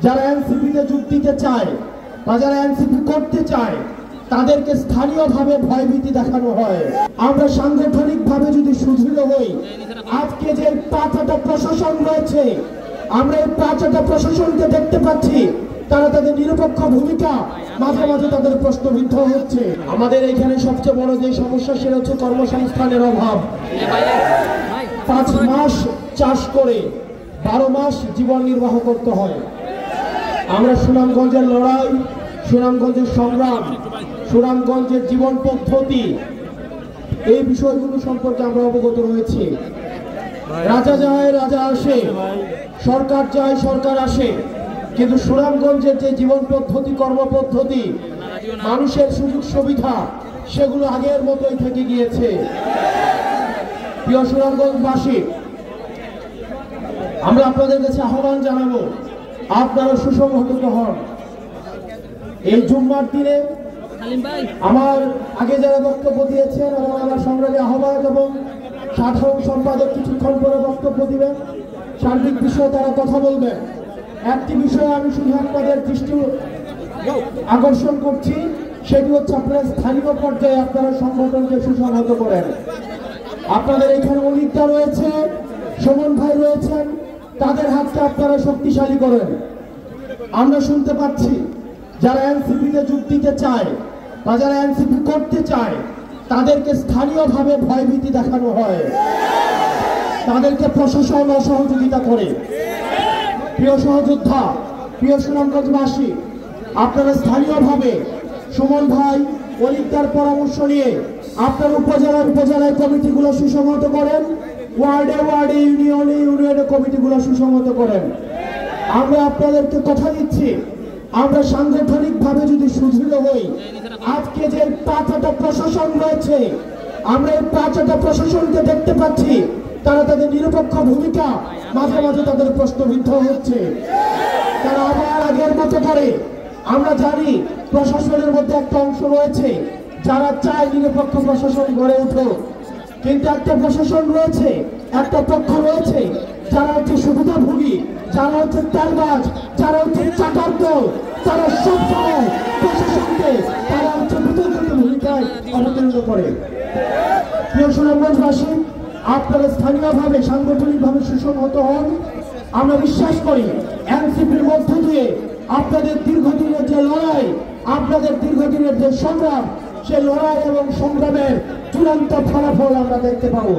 যারা এনসিপিতে যোগ দিতে চায় বা যারা এনসিপি করতে চায় তাদেরকে স্থানীয়ভাবে ভয়ভীতি দেখানো হয়। আমরা সাংগঠনিকভাবে যদি সুদৃঢ় হই, আজকে যে পাঁচটা প্রশাসন রয়েছে, আমরা এই পাঁচটা প্রশাসনকে দেখতে পাচ্ছি তারা তাদের নিরপেক্ষ ভূমিকা মাঝে মাঝে তাদের প্রশ্নবিদ্ধ হচ্ছে। আমাদের এখানে সবচেয়ে বড় যে সমস্যা সেটা হচ্ছে কর্মসংস্থানের অভাব। 5 মাস চাষ করে 12 মাস জীবন নির্বাহ করতে হয়। আমরা সুনামগঞ্জের লড়াই, সুনামগঞ্জের সংগ্রাম, সুনামগঞ্জের জীবন পদ্ধতি, এই বিষয়গুলো সম্পর্কে আমরা অবগত রয়েছি। রাজা যায় রাজা আসে, সরকার যায় সরকার আসে, কিন্তু সুনামগঞ্জের যে জীবন পদ্ধতি, কর্মপদ্ধতি, মানুষের সুযোগ সুবিধা, সেগুলো আগের মতোই থেকে গিয়েছে। প্রিয় সুনামগঞ্জবাসী, আমরা আপনাদের কাছে আহ্বান জানাবো, আপনারা সুসংহত হন। এই জুম্মার দিনে আমার আগে যারা বক্তব্য দিয়েছেন এবং আমার সংগ্রামী আহ্বায়ক এবং সাধারণ সম্পাদক কিছুক্ষণ পরে বক্তব্য দিবেন, সার্বিক বিষয়ে তারা কথা বলবেন। একটি বিষয়ে আমি শুধু আপনাদের দৃষ্টি আকর্ষণ করছি, সেটি হচ্ছে আপনারা স্থানীয় পর্যায়ে আপনারা সংগঠনকে সুসংহত করেন। আপনাদের এখানে অনিকটা রয়েছে, সুমন ভাই রয়েছেন, তাদের হাতকে আপনারা শক্তিশালী করেন। আমরা শুনতে পাচ্ছি যারা এনসিপিতে যোগ দিতে চায় বা যারা এনসিপি করতে চায় তাদেরকে স্থানীয়ভাবে ভয়ভীতি দেখানো হয়, তাদেরকে প্রশাসন অসহযোগিতা করে। প্রিয় সহযোদ্ধা, প্রিয় সুনামগঞ্জবাসী, আপনারা স্থানীয়ভাবে সুমন ভাই অলিকদার পরামর্শ নিয়ে আপনার উপজেলায় কমিটিগুলো সুসংহত করেন, ওয়ার্ডে ওয়ার্ডে ইউনিয়নে কমিটিগুলো সুসংহত করেন। আমরা আপনাদেরকে কথা দিচ্ছি, আমরা সাংগঠনিকভাবে যদি সুদৃঢ় হই, আজকে যে পাঁচটা প্রশাসন রয়েছে, আমরা এই পাঁচটা প্রশাসনকে দেখতে পাচ্ছি তারা তাদের নিরপেক্ষ ভূমিকা মাঝে মাঝে তাদের প্রশ্নবিদ্ধ হচ্ছে। তারা আবার আগের মতো করে, আমরা জানি প্রশাসনের মধ্যে একটা অংশ রয়েছে যারা চায় নিরপেক্ষ প্রশাসন গড়ে উঠুক, কিন্তু একটা প্রশাসন রয়েছে, একটা পক্ষ রয়েছে যারা হচ্ছে সুবিধাভোগী, যারা হচ্ছে তেলবাজ, যারা হচ্ছে চাকার দল, তারা সবসময় প্রশাসনকে তারা হচ্ছে বিতর্কিত ভূমিকায় অবতীর্ণ করে। প্রিয় সুনামগঞ্জবাসী, আপনারা স্থানীয়ভাবে সাংগঠনিকভাবে সুসংহত হন। আমরা বিশ্বাস করি এনসিপির মধ্য দিয়ে আপনাদের দীর্ঘদিনের যে লড়াই, আপনাদের দীর্ঘদিনের যে সংগ্রাম, সে লড়াই এবং সংগ্রামের চূড়ান্ত ফলাফল আমরা দেখতে পাবো।